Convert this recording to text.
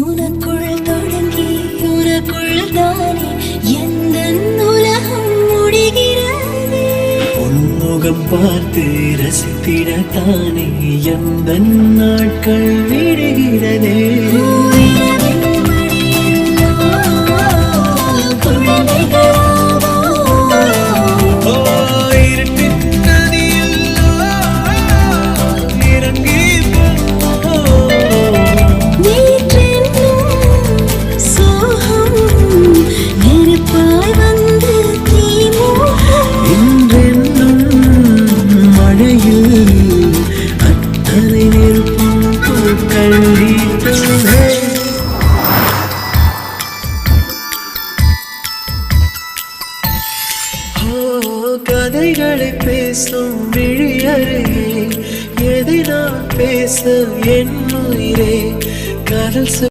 உனக்குள் தொடங்கி உனக்குள் தானே எந்தன் உலகம் முடிகிறது. உன்முகம் பார்த்து ரசித்திடத்தானே எந்தன் நாட்கள் விடுகிறதே. கதைகளை பேசும் விழியறையே எதை நான் பேச என் உயிரே கடல்